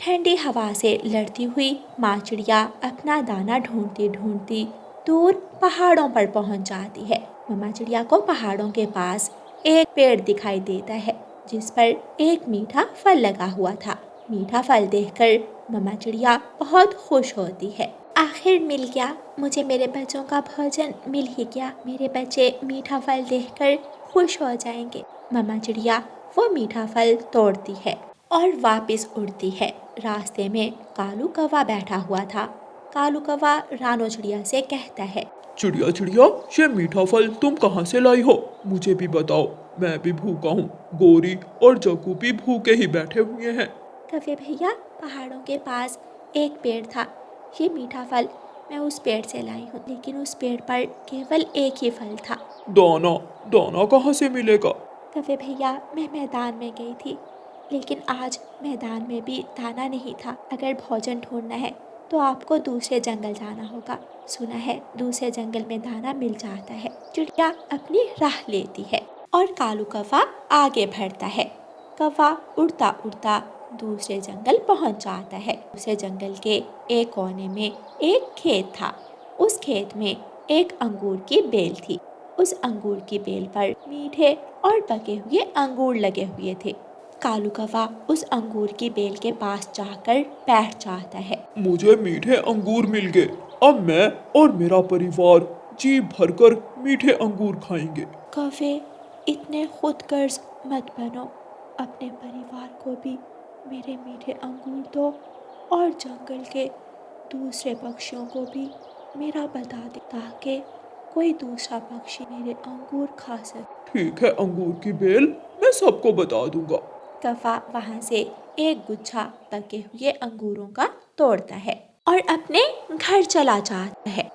ठंडी हवा से लड़ती हुई माँ चिड़िया अपना दाना ढूंढती ढूंढती दूर पहाड़ों पर पहुंच जाती है। मम्मा चिड़िया को पहाड़ों के पास एक पेड़ दिखाई देता है जिस पर एक मीठा फल लगा हुआ था। मीठा फल देखकर मम्मा चिड़िया बहुत खुश होती है। आखिर मिल गया, मुझे मेरे बच्चों का भोजन मिल ही गया। मेरे बच्चे मीठा फल देखकर खुश हो जाएंगे। मम्मा चिड़िया वो मीठा फल तोड़ती है और वापस उड़ती है। रास्ते में कालू कौवा बैठा हुआ था। कालू कौवा रानो चिड़िया से कहता है, चिड़िया चिड़िया, ये मीठा फल तुम कहाँ से लाई हो? मुझे भी बताओ, मैं भी भूखा हूँ। गोरी और जग्गू भी भूखे ही बैठे हुए हैं। कौवे भैया, पहाड़ों के पास एक पेड़ था। ये मीठा फल मैं उस पेड़ से लाई हूँ, लेकिन उस पेड़ पर केवल एक ही फल था। दाना दाना कहाँ से मिलेगा? कौवे भैया, मैं मैदान में गई थी, लेकिन आज मैदान में भी दाना नहीं था। अगर भोजन ढूंढना है तो आपको दूसरे जंगल जाना होगा। सुना है दूसरे जंगल में दाना मिल जाता है। चिड़िया अपनी राह लेती है और कालू कौवा आगे बढ़ता है। कौवा उड़ता उड़ता दूसरे जंगल पहुंच जाता है। दूसरे जंगल के एक कोने में एक खेत था। उस खेत में एक अंगूर की बेल थी। उस अंगूर की बेल पर मीठे और पके हुए अंगूर लगे हुए थे। कालू कौवा उस अंगूर की बेल के पास जाकर बैठ जाता है। मुझे मीठे अंगूर मिल गए। अब मैं और मेरा परिवार जी भरकर मीठे अंगूर खाएंगे। कौवे, इतने खुदगर्ज मत बनो। अपने परिवार को भी मेरे मीठे अंगूर दो और जंगल के दूसरे पक्षियों को भी मेरा बता दे, ताकि कोई दूसरा पक्षी मेरे अंगूर खा सके। ठीक है अंगूर की बेल, मैं सबको बता दूंगा। कौवा वहाँ से एक गुच्छा पके हुए अंगूरों का तोड़ता है और अपने घर चला जाता है।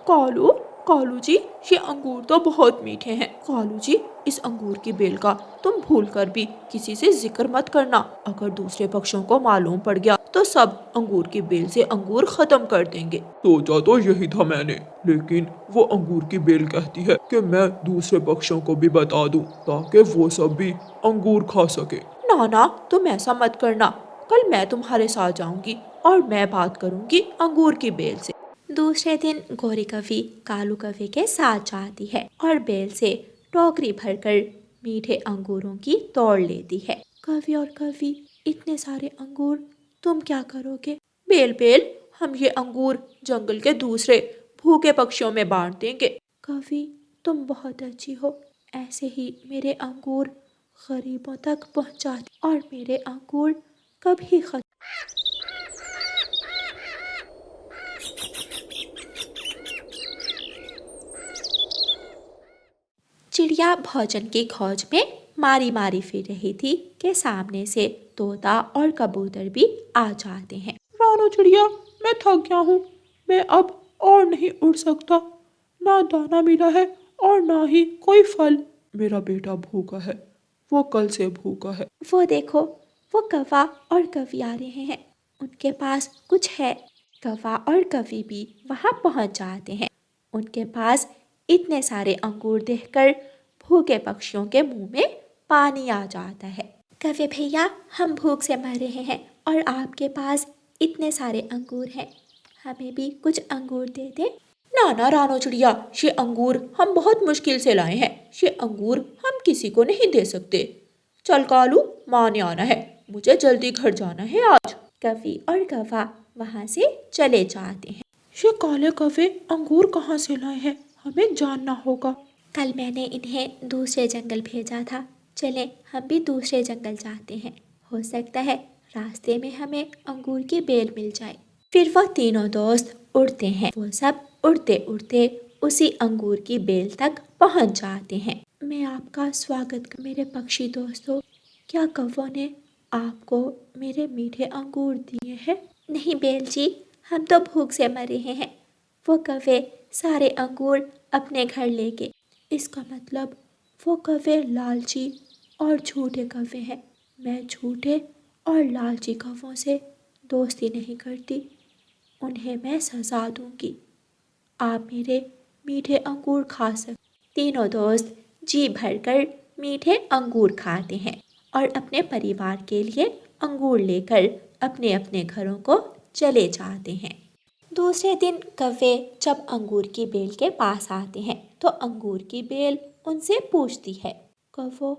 कालू कालू जी, ये अंगूर तो बहुत मीठे हैं। कालू जी, इस अंगूर की बेल का तुम भूल कर भी किसी से जिक्र मत करना। अगर दूसरे पक्षियों को मालूम पड़ गया तो सब अंगूर की बेल से अंगूर खत्म कर देंगे। सोचा तो यही था मैंने, लेकिन वो अंगूर की बेल कहती है कि मैं दूसरे पक्षियों को भी बता दूं ताकि वो सब भी अंगूर खा सके। ना ना, तुम ऐसा मत करना। कल मैं तुम्हारे साथ जाऊंगी और मैं बात करूंगी अंगूर की बेल से। दूसरे दिन गोरी कौवी कालू कौवे के साथ जाती है और बेल से टोकरी भरकर मीठे अंगूरों की तोड़ लेती है। कौवी और कौवी, इतने सारे अंगूर तुम क्या करोगे? बेल बेल, हम ये अंगूर जंगल के दूसरे भूखे पक्षियों में बांट देंगे। कौवी, तुम बहुत अच्छी हो। ऐसे ही मेरे अंगूर गरीबों तक पहुंचाती और मेरे अंगूर कभी खत्म। चिड़िया भोजन की खोज में मारी मारी फिर रही थी कि सामने से तोता और कबूतर भी आ जाते हैं। रानो चिड़िया, मैं थक गया हूँ। मैं अब और नहीं उड़ सकता। ना दाना मिला है और ना ही कोई फल। मेरा बेटा भूखा है, वो कल से भूखा है। वो देखो, वो कौवा और कौवी आ रहे हैं। उनके पास कुछ है। कौवा और कौवी भी वहाँ पहुँच जाते हैं। उनके पास इतने सारे अंगूर देखकर भूखे पक्षियों के मुंह में पानी आ जाता है। कौवे भैया, हम भूख से मर रहे हैं और आपके पास इतने सारे अंगूर हैं। हमें भी कुछ अंगूर दे दे। ना ना रानो चिड़िया, ये अंगूर हम बहुत मुश्किल से लाए हैं। ये अंगूर हम किसी को नहीं दे सकते। चल कालू, माँ ने आना है, मुझे जल्दी घर जाना है आज। कौवी और कौवा वहाँ से चले जाते हैं। ये काले कौवे अंगूर कहाँ से लाए हैं, हमें जानना होगा। कल मैंने इन्हें दूसरे जंगल भेजा था। चलें, हम भी दूसरे जंगल जाते हैं। हो सकता है रास्ते में हमें अंगूर की बेल मिल जाए। फिर वो तीनों दोस्त उड़ते हैं। वो सब उड़ते उड़ते उसी अंगूर की बेल तक पहुंच जाते हैं। मैं आपका स्वागत मेरे पक्षी दोस्तों। क्या कौवों ने आपको मेरे मीठे अंगूर दिए हैं? नहीं बेल जी, हम तो भूख से मर रहे हैं। वो कौवे सारे अंगूर अपने घर ले गए। इसका मतलब वो कौवे लालची और झूठे कौवे हैं। मैं झूठे और लालची कौवों से दोस्ती नहीं करती। उन्हें मैं सजा दूंगी। आप मेरे मीठे अंगूर खा सकते। तीनों दोस्त जी भरकर मीठे अंगूर खाते हैं और अपने परिवार के लिए अंगूर लेकर अपने अपने घरों को चले जाते हैं। दूसरे दिन कौवे जब अंगूर की बेल के पास आते हैं तो अंगूर की बेल उनसे पूछती है, कौवो,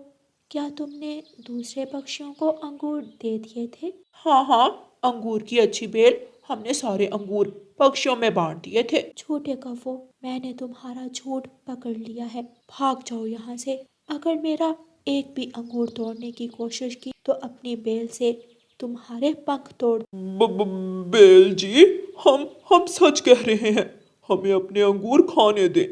क्या तुमने दूसरे पक्षियों को अंगूर दे दिए थे? हाँ हाँ, अंगूर की अच्छी बेल हमने सारे अंगूर पक्षियों में बांट दिए थे। छोटे कौवो, मैंने तुम्हारा झूठ पकड़ लिया है, भाग जाओ यहाँ से। अगर मेरा एक भी अंगूर तोड़ने की कोशिश की तो अपनी बेल से तुम्हारे पंख तोड़। बेल जी, हम सच कह रहे हैं, हमें अपने अंगूर खाने दें।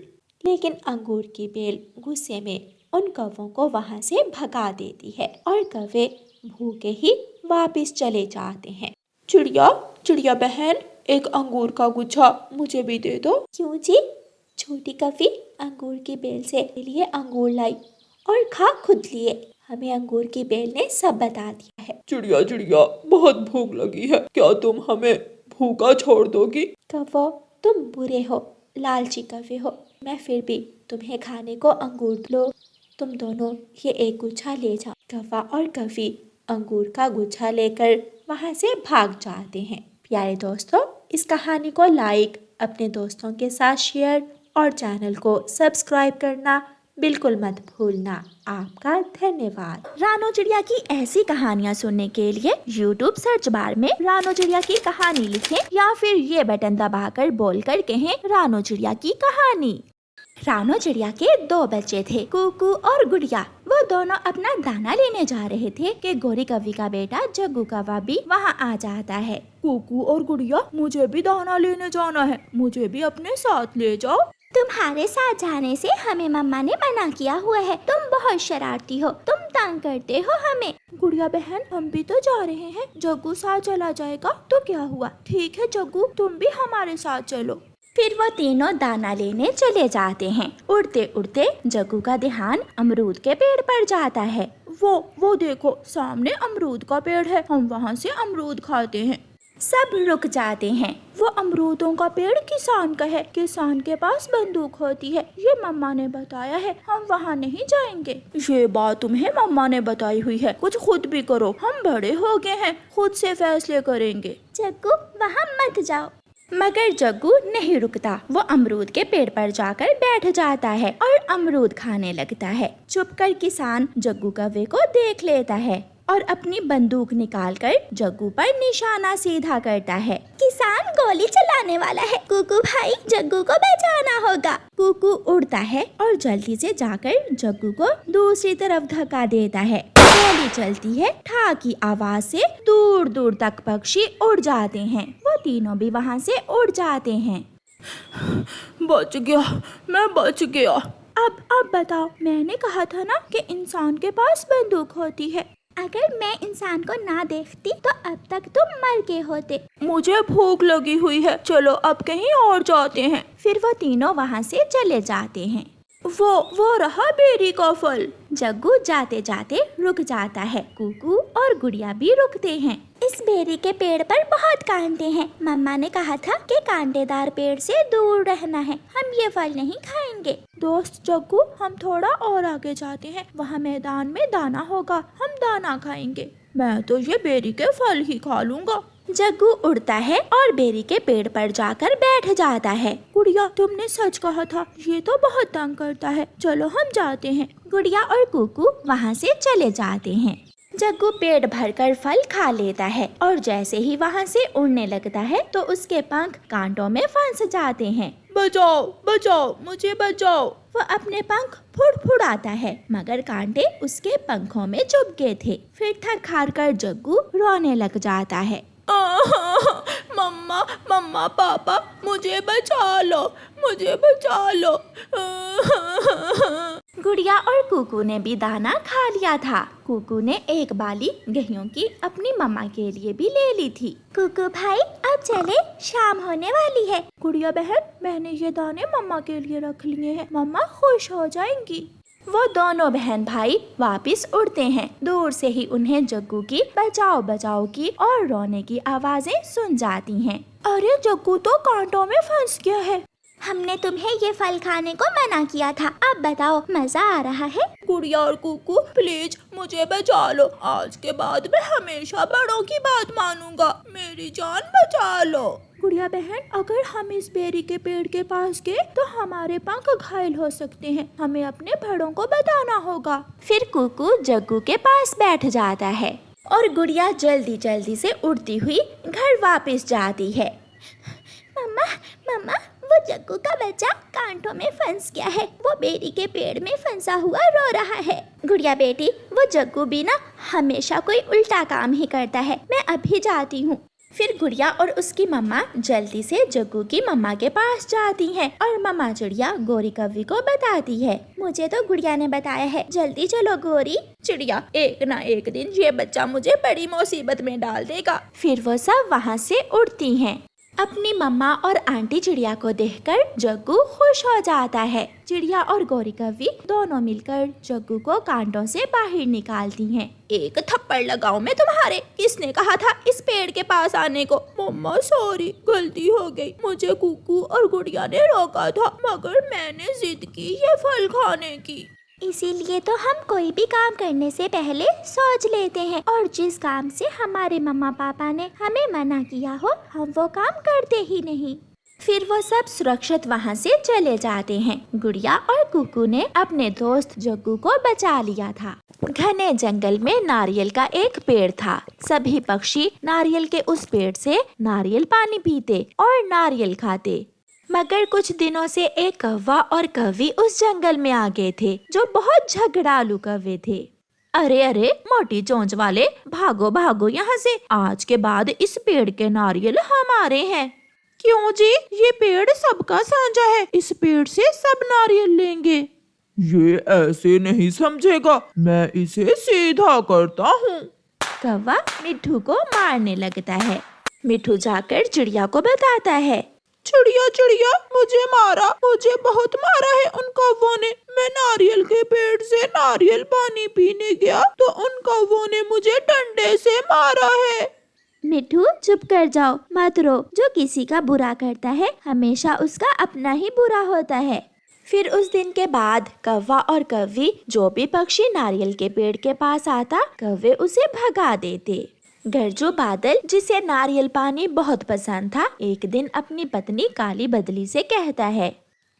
लेकिन अंगूर की बेल गुस्से में उन कौवों को वहां से भगा देती है और कौवे भूखे ही वापस चले जाते हैं। चिड़िया चिड़िया बहन, एक अंगूर का गुच्छा मुझे भी दे दो। क्यों जी? छोटी कौवी अंगूर की बेल से लिए अंगूर लाई और खा खुद लिए। हमें अंगूर की बेल ने सब बता दिया है। चिड़िया चिड़िया, बहुत भूख लगी है, क्या तुम हमें भूखा छोड़ दोगी? कौवो, तुम बुरे हो, लालची कौवे हो, मैं फिर भी तुम्हें खाने को अंगूर लो। तुम दोनों ये एक गुच्छा ले जाओ। कौवा और कौवी अंगूर का गुच्छा लेकर वहाँ से भाग जाते हैं। प्यारे दोस्तों, इस कहानी को लाइक, अपने दोस्तों के साथ शेयर और चैनल को सब्सक्राइब करना बिल्कुल मत भूलना। आपका धन्यवाद। रानो चिड़िया की ऐसी कहानियाँ सुनने के लिए YouTube सर्च बार में रानो चिड़िया की कहानी लिखें या फिर ये बटन दबाकर बोलकर कहें रानो चिड़िया की कहानी। रानो चिड़िया के 2 बच्चे थे, कुकू और गुड़िया। वो दोनों अपना दाना लेने जा रहे थे कि गोरी कौवी का बेटा जग्गू कौवा भी वहाँ आ जाता है। कुकू और गुड़िया, मुझे भी दाना लेने जाना है, मुझे भी अपने साथ ले जाओ। तुम्हारे साथ जाने से हमें मम्मा ने मना किया हुआ है, तुम बहुत शरारती हो, तुम तंग करते हो हमें। गुड़िया बहन, हम भी तो जा रहे हैं, जग्गू साथ चला जाएगा तो क्या हुआ? ठीक है जग्गू, तुम भी हमारे साथ चलो। फिर वो तीनों दाना लेने चले जाते हैं। उड़ते उड़ते जग्गू का ध्यान अमरूद के पेड़ पर जाता है। वो देखो, सामने अमरूद का पेड़ है, हम वहाँ से अमरूद खाते हैं। सब रुक जाते हैं। वो अमरूदों का पेड़ किसान का है, किसान के पास बंदूक होती है, ये मम्मा ने बताया है, हम वहाँ नहीं जाएंगे। ये बात तुम्हें मम्मा ने बताई हुई है, कुछ खुद भी करो, हम बड़े हो गए हैं, खुद से फैसले करेंगे। जग्गू, वहाँ मत जाओ। मगर जग्गू नहीं रुकता। वो अमरूद के पेड़ पर जाकर बैठ जाता है और अमरूद खाने लगता है। चुपकर किसान जग्गू कौवे को देख लेता है और अपनी बंदूक निकालकर जग्गू पर निशाना सीधा करता है। किसान गोली चलाने वाला है, कुकू भाई, जग्गू को बचाना होगा। कुकू उड़ता है और जल्दी से जाकर जग्गू को दूसरी तरफ धक्का देता है। गोली चलती है, ठा की आवाज से दूर दूर तक पक्षी उड़ जाते हैं। वो तीनों भी वहाँ से उड़ जाते हैं। बच गया, मैं बच गया। अब बताओ, मैंने कहा था ना कि इंसान के पास बंदूक होती है। अगर मैं इंसान को ना देखती तो अब तक तुम मर गए होते। मुझे भूख लगी हुई है, चलो अब कहीं और जाते हैं। फिर वो तीनों वहाँ से चले जाते हैं। वो रहा बेरी का फल। जग्गू जाते जाते रुक जाता है। कुकू और गुड़िया भी रुकते हैं। इस बेरी के पेड़ पर बहुत कांटे हैं, मम्मा ने कहा था कि कांटेदार पेड़ से दूर रहना है, हम ये फल नहीं खाएंगे। दोस्त जग्गू, हम थोड़ा और आगे जाते हैं, वहाँ मैदान में दाना होगा, हम दाना खाएंगे। मैं तो ये बेरी के फल ही खा लूँगा। जग्गू उड़ता है और बेरी के पेड़ पर जाकर बैठ जाता है। गुड़िया, तुमने सच कहा था, ये तो बहुत तंग करता है, चलो हम जाते हैं। गुड़िया और कुकू वहाँ से चले जाते हैं। जग्गू पेट भरकर फल खा लेता है और जैसे ही वहाँ से उड़ने लगता है तो उसके पंख कांटों में फंस जाते हैं। बचाओ बचाओ, मुझे बचाओ। वो अपने पंख फुड़फुड़ाता है मगर कांटे उसके पंखों में चुभ गए थे। फिर थक हार कर जग्गू रोने लग जाता है। मम्मा मम्मा पापा, मुझे बचा लो, मुझे बचा लो। गुड़िया और कुकू ने भी दाना खा लिया था। कुकू ने एक बाली गेहूं की अपनी मम्मा के लिए भी ले ली थी। कुकू भाई, अब चले, शाम होने वाली है। गुड़िया बहन, मैंने ये दाने मम्मा के लिए रख लिए हैं, मम्मा खुश हो जाएंगी। वो दोनों बहन भाई वापस उड़ते हैं। दूर से ही उन्हें जग्गू की बचाओ बचाओ की और रोने की आवाजें सुन जाती हैं। अरे जग्गू तो कांटों में फंस गया है। हमने तुम्हें ये फल खाने को मना किया था, अब बताओ मजा आ रहा है? गुड़िया और कुकू प्लीज मुझे बचा लो, आज के बाद मैं हमेशा बड़ों की बात मानूंगा, मेरी जान बचा लो। गुड़िया बहन, अगर हम इस बेरी के पेड़ के पास गए तो हमारे पंख घायल हो सकते हैं, हमें अपने बड़ों को बताना होगा। फिर कुकू जग्गू के पास बैठ जाता है और गुड़िया जल्दी जल्दी से उड़ती हुई घर वापस जाती है। मम्मा मम्मा, वो जग्गू का बच्चा कांटों में फंस गया है, वो बेरी के पेड़ में फंसा हुआ रो रहा है। गुड़िया बेटी, वो जग्गू भी ना हमेशा कोई उल्टा काम ही करता है, मैं अभी जाती हूँ। फिर गुड़िया और उसकी मम्मा जल्दी से जग्गू की मम्मा के पास जाती हैं और मम्मा चिड़िया गोरी कव्वी को बताती है, मुझे तो गुड़िया ने बताया है, जल्दी चलो गोरी। चिड़िया, एक ना एक दिन ये बच्चा मुझे बड़ी मुसीबत में डाल देगा। फिर वो सब वहाँ से उड़ती हैं। अपनी मम्मा और आंटी चिड़िया को देखकर जग्गू खुश हो जाता है। चिड़िया और गोरी कव्वी दोनों मिलकर जग्गू को कांटों से बाहर निकालती हैं। एक थप्पड़ लगाऊं मैं तुम्हारे, किसने कहा था इस पेड़ के पास आने को? मम्मा सॉरी, गलती हो गई, मुझे कुकू और गुड़िया ने रोका था, मगर मैंने जिद की ये फल खाने की। इसीलिए तो हम कोई भी काम करने से पहले सोच लेते हैं, और जिस काम से हमारे मम्मा पापा ने हमें मना किया हो हम वो काम करते ही नहीं। फिर वो सब सुरक्षित वहाँ से चले जाते हैं। गुड़िया और कुकू ने अपने दोस्त जग्गू को बचा लिया था। घने जंगल में नारियल का एक पेड़ था। सभी पक्षी नारियल के उस पेड़ से नारियल पानी पीते और नारियल खाते। मगर कुछ दिनों से एक कौवा और कव्वी उस जंगल में आ गए थे, जो बहुत झगड़ालू कौवे थे। अरे अरे मोटी चोंच वाले, भागो भागो यहाँ से, आज के बाद इस पेड़ के नारियल हमारे हैं। क्यों जी, ये पेड़ सबका साझा है, इस पेड़ से सब नारियल लेंगे। ये ऐसे नहीं समझेगा, मैं इसे सीधा करता हूँ। कौवा मिट्ठू को मारने लगता है। मिट्ठू जाकर चिड़िया को बताता है, चिड़िया चिड़िया, मुझे मारा, मुझे बहुत मारा है उन कौवों ने। मैं नारियल के पेड़ से नारियल पानी पीने गया तो उन कौवों ने मुझे डंडे से मारा है। मिट्ठू चुप कर जाओ, मत रो, जो किसी का बुरा करता है हमेशा उसका अपना ही बुरा होता है। फिर उस दिन के बाद कौवा और कव्वी जो भी पक्षी नारियल के पेड़ के पास आता, कौवे उसे भगा देते। गरजू बादल, जिसे नारियल पानी बहुत पसंद था, एक दिन अपनी पत्नी काली बदली से कहता है,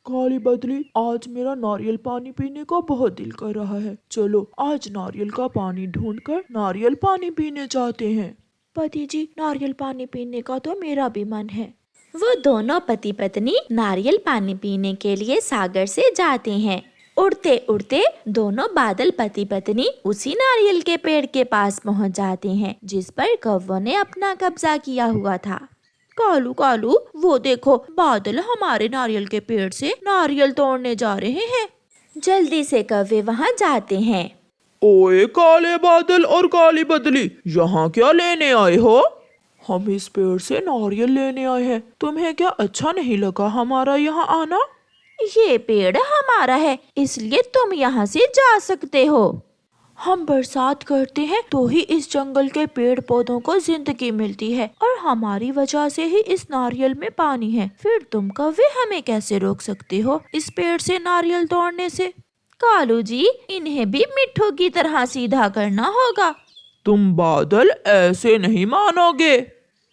काली बदली, आज मेरा नारियल पानी पीने का बहुत दिल कर रहा है, चलो आज नारियल का पानी ढूंढकर नारियल पानी पीने जाते हैं। पति जी, नारियल पानी पीने का तो मेरा भी मन है। वो दोनों पति पत्नी नारियल पानी पीने के लिए सागर से जाते हैं। उड़ते उड़ते दोनों बादल पति पत्नी उसी नारियल के पेड़ के पास पहुंच जाते हैं, जिस पर कौवों ने अपना कब्जा किया हुआ था। कालू कालू, वो देखो, बादल हमारे नारियल के पेड़ से नारियल तोड़ने जा रहे हैं। जल्दी से कौवे वहां जाते हैं। ओए काले बादल और काली बदली, यहाँ क्या लेने आए हो? हम इस पेड़ से नारियल लेने आए हैं, तुम्हें क्या अच्छा नहीं लगा हमारा यहाँ आना? ये पेड़ हमारा है, इसलिए तुम यहाँ से जा सकते हो। हम बरसात करते हैं तो ही इस जंगल के पेड़ पौधों को जिंदगी मिलती है, और हमारी वजह से ही इस नारियल में पानी है। फिर तुम कौवे हमें कैसे रोक सकते हो इस पेड़ से नारियल तोड़ने से? कालू जी, इन्हें भी मिट्ठू की तरह सीधा करना होगा। तुम बादल ऐसे नहीं मानोगे।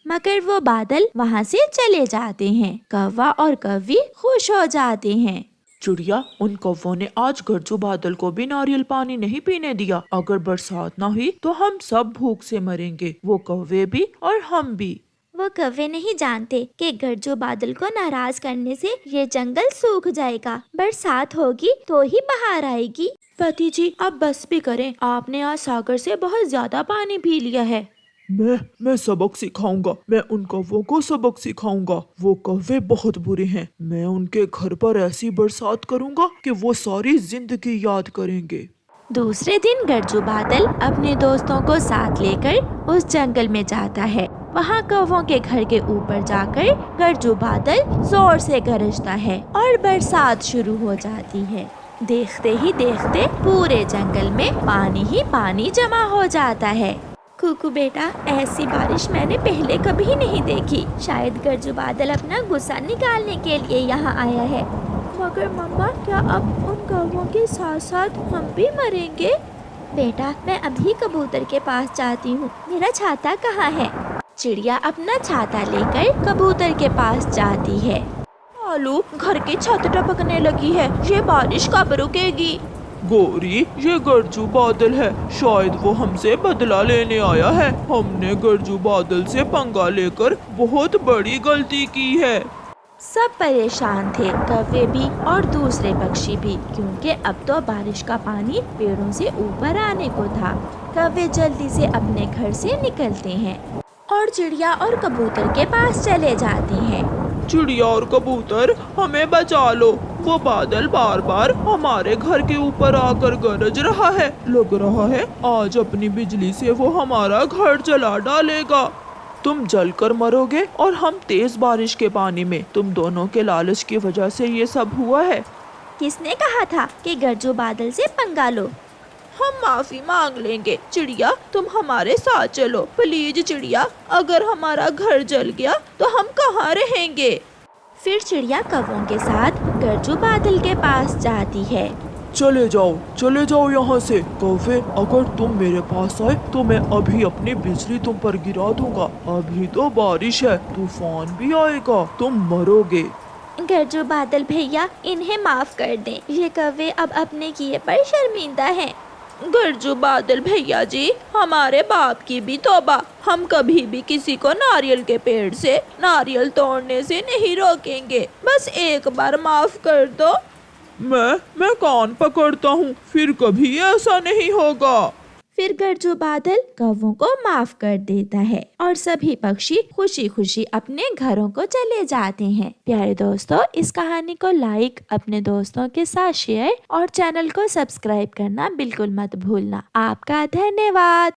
मगर वो बादल वहाँ से चले जाते हैं। कौवा और कव्वी खुश हो जाते हैं। चिड़िया, उन कौवों ने आज गरजू बादल को भी नारियल पानी नहीं पीने दिया। अगर बरसात न हुई तो हम सब भूख से मरेंगे, वो कौवे भी और हम भी। वो कौवे नहीं जानते कि गरजू बादल को नाराज करने से ये जंगल सूख जाएगा, बरसात होगी तो ही बाहर आएगी। पति जी, अब बस भी करें, आपने आज सागर से बहुत ज्यादा पानी पी लिया है। मैं सबक सिखाऊंगा, मैं उन कौवों को सबक सिखाऊंगा। वो कौवे बहुत बुरे हैं, मैं उनके घर पर ऐसी बरसात करूंगा कि वो सारी जिंदगी याद करेंगे। दूसरे दिन गरजू बादल अपने दोस्तों को साथ लेकर उस जंगल में जाता है। वहाँ कौवों के घर के ऊपर जाकर गरजू बादल जोर से गरजता है और बरसात शुरू हो जाती है। देखते ही देखते पूरे जंगल में पानी ही पानी जमा हो जाता है। कुकू बेटा, ऐसी बारिश मैंने पहले कभी नहीं देखी। शायद गरजू बादल अपना गुस्सा निकालने के लिए यहाँ आया है। मगर मम्मा, क्या अब उन कौवों के साथ साथ हम भी मरेंगे? बेटा, मैं अभी कबूतर के पास जाती हूँ। मेरा छाता कहाँ है? चिड़िया अपना छाता लेकर कबूतर के पास जाती है। कालू, घर की छत टपकने लगी है, ये बारिश कब रुकेगी? गौरी, ये गरजू बादल है, शायद वो हमसे बदला लेने आया है। हमने गरजू बादल से पंगा लेकर बहुत बड़ी गलती की है। सब परेशान थे, कौवे भी और दूसरे पक्षी भी, क्योंकि अब तो बारिश का पानी पेड़ों से ऊपर आने को था। कौवे जल्दी से अपने घर से निकलते हैं और चिड़िया और कबूतर के पास चले जाते हैं। चिड़िया और कबूतर, हमें बचा लो, वो बादल बार बार हमारे घर के ऊपर आकर गरज रहा है। लग रहा है आज अपनी बिजली से वो हमारा घर जला डालेगा। तुम जलकर मरोगे और हम तेज बारिश के पानी में। तुम दोनों के लालच की वजह से ये सब हुआ है। किसने कहा था कि गरजू बादल से पंगा लो? हम माफी मांग लेंगे। चिड़िया, तुम हमारे साथ चलो प्लीज। चिड़िया, अगर हमारा घर जल गया तो हम कहाँ रहेंगे? फिर चिड़िया कौवों के साथ गरजू बादल के पास जाती है। चले जाओ यहाँ से। कौवे, अगर तुम मेरे पास आए तो मैं अभी अपनी बिजली तुम पर गिरा दूंगा। अभी तो बारिश है, तूफान भी आएगा, तुम मरोगे। गरजू बादल भैया, इन्हें माफ कर दें। ये कौवे अब अपने किए पर शर्मिंदा हैं। गरजू बादल भैया जी, हमारे बाप की भी तौबा। हम कभी भी किसी को नारियल के पेड़ से नारियल तोड़ने से नहीं रोकेंगे। बस एक बार माफ कर दो। मैं कान पकड़ता हूँ, फिर कभी ऐसा नहीं होगा। फिर गरजू बादल कौवों को माफ कर देता है और सभी पक्षी खुशी खुशी अपने घरों को चले जाते हैं। प्यारे दोस्तों, इस कहानी को लाइक, अपने दोस्तों के साथ शेयर और चैनल को सब्सक्राइब करना बिल्कुल मत भूलना। आपका धन्यवाद।